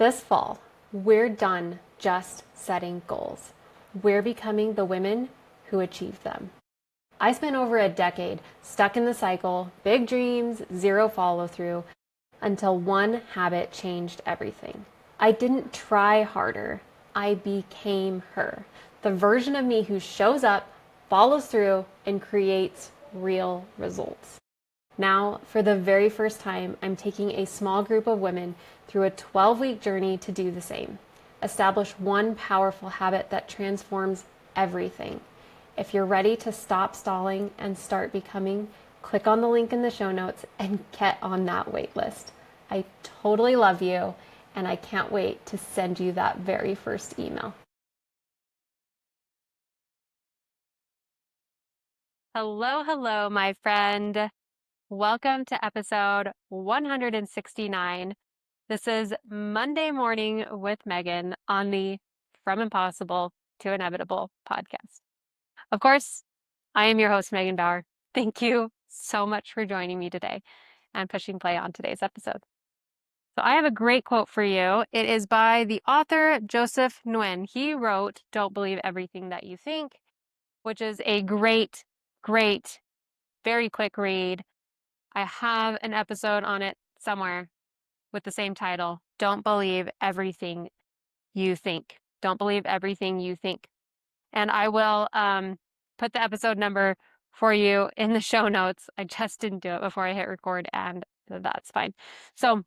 This fall, we're done just setting goals. We're becoming the women who achieve them. I spent over a decade stuck in the cycle, big dreams, zero follow through, until one habit changed everything. I didn't try harder, I became her. The version of me who shows up, follows through, and creates real results. Now, for the very first time, I'm taking a small group of women through a 12-week journey to do the same. Establish one powerful habit that transforms everything. If you're ready to stop stalling and start becoming, click on the link in the show notes and get on that wait list. I totally love you, and I can't wait to send you that very first email. Hello, hello, my friend. Welcome to episode 169. This is Monday Morning with Megan on the From Impossible to Inevitable podcast. Of course, I am your host, Megan Bauer. Thank you so much for joining me today and pushing play on today's episode. So I have a great quote for you. It is by the author Joseph Nguyen. He wrote Don't Believe Everything That You Think, which is a great, very quick read. I have an episode on it somewhere with the same title. Don't believe everything you think. Don't believe everything you think. And I will put the episode number for you in the show notes. I just didn't do it before I hit record, and that's fine. So,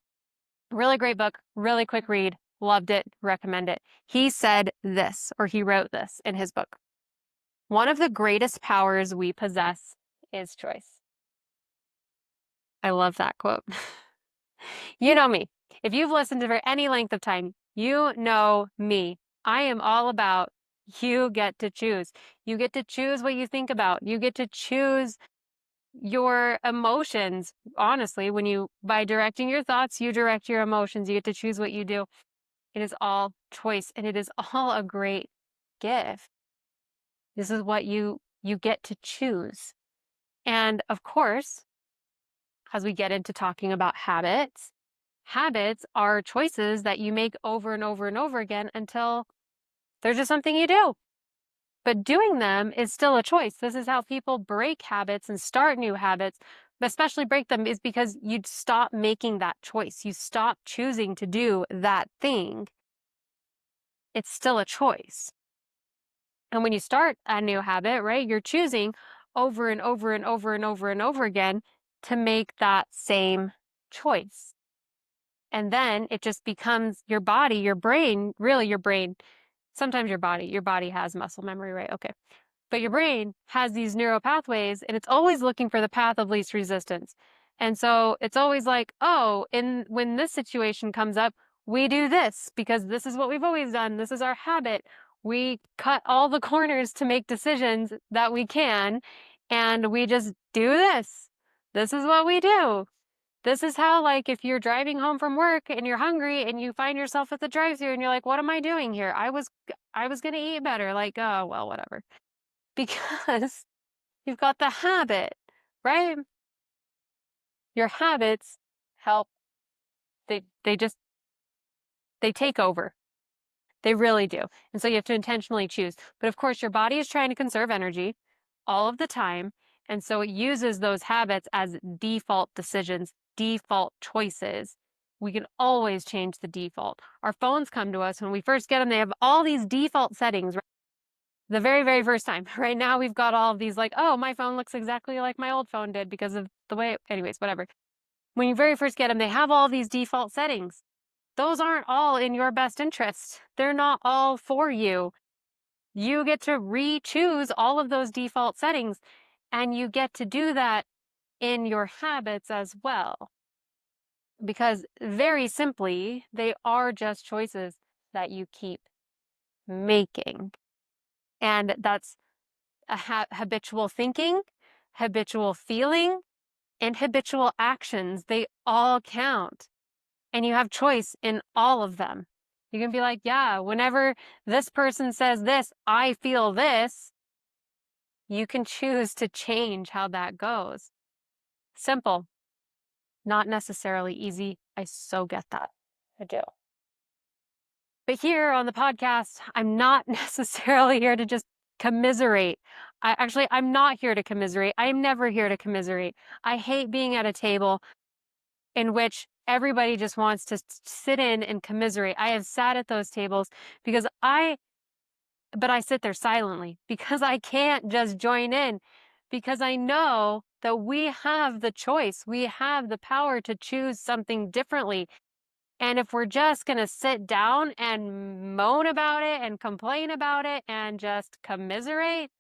really great book, really quick read. Loved it, recommend it. He said this, or he wrote this in his book. One of the greatest powers we possess is choice. I love that quote. You know me. If you've listened to for any length of time, you know me. I am all about you get to choose. You get to choose what you think about. You get to choose your emotions. Honestly, by directing your thoughts, you direct your emotions. You get to choose what you do. It is all choice, and it is all a great gift. This is what you get to choose. And of course, as we get into talking about habits are choices that you make over and over and over again until they're just something you do. But doing them is still a choice. This is how people break habits and start new habits, but especially break them, is because you stop making that choice. You stop choosing to do that thing. It's still a choice. And when you start a new habit, right, you're choosing over and over and over and over and over again to make that same choice. And then it just becomes your body, your brain, really your brain. Sometimes your body has muscle memory, right? Okay. But your brain has these neural pathways, and it's always looking for the path of least resistance. And so it's always like, oh, when this situation comes up, we do this because this is what we've always done. This is our habit. We cut all the corners to make decisions that we can, and we just do this. This is what we do. This is how, like, if you're driving home from work and you're hungry and you find yourself at the drive-thru and you're like, what am I doing here? I was going to eat better. Like, oh, well, whatever. Because you've got the habit, right? Your habits help. They take over. They really do. And so you have to intentionally choose. But of course, your body is trying to conserve energy all of the time. And so it uses those habits as default decisions, default choices. We can always change the default. Our phones come to us when we first get them. They have all these default settings, right? The very, very first time. Right now, we've got all of these like, oh, my phone looks exactly like my old phone did because of the way, anyways, whatever. When you very first get them, they have all these default settings. Those aren't all in your best interest. They're not all for you. You get to re-choose all of those default settings, and you get to do that in your habits as well. Because very simply, they are just choices that you keep making. And that's a habitual thinking, habitual feeling, and habitual actions. They all count. And you have choice in all of them. You can be like, yeah, whenever this person says this, I feel this. You can choose to change how that goes. Simple, not necessarily easy. I so get that. I do. But here on the podcast, I'm not necessarily here to just commiserate. I'm not here to commiserate. I'm never here to commiserate. I hate being at a table in which everybody just wants to sit in and commiserate. I have sat at those tables because but I sit there silently because I can't just join in, because I know that we have the choice. We have the power to choose something differently. And if we're just going to sit down and moan about it and complain about it and just commiserate,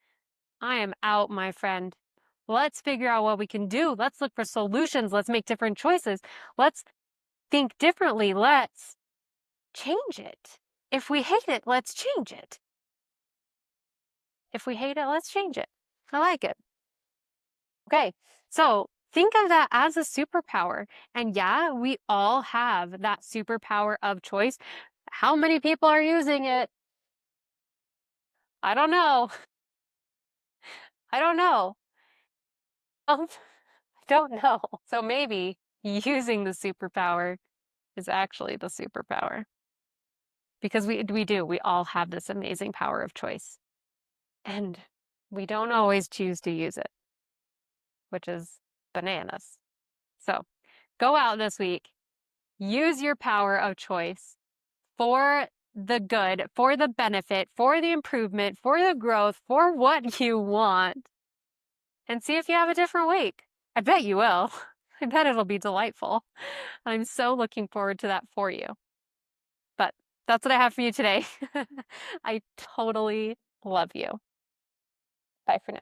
I am out, my friend. Let's figure out what we can do. Let's look for solutions. Let's make different choices. Let's think differently. Let's change it. If we hate it, let's change it. If we hate it, let's change it. I like it. Okay. So think of that as a superpower. And yeah, we all have that superpower of choice. How many people are using it? I don't know. I don't know. I don't know. So maybe using the superpower is actually the superpower, because we all have this amazing power of choice, and we don't always choose to use it, which is bananas. So go out this week, use your power of choice for the good, for the benefit, for the improvement, for the growth, for what you want, and see if you have a different week. I bet you will. I bet it'll be delightful. I'm so looking forward to that for you. But that's what I have for you today. I totally love you. Bye for now.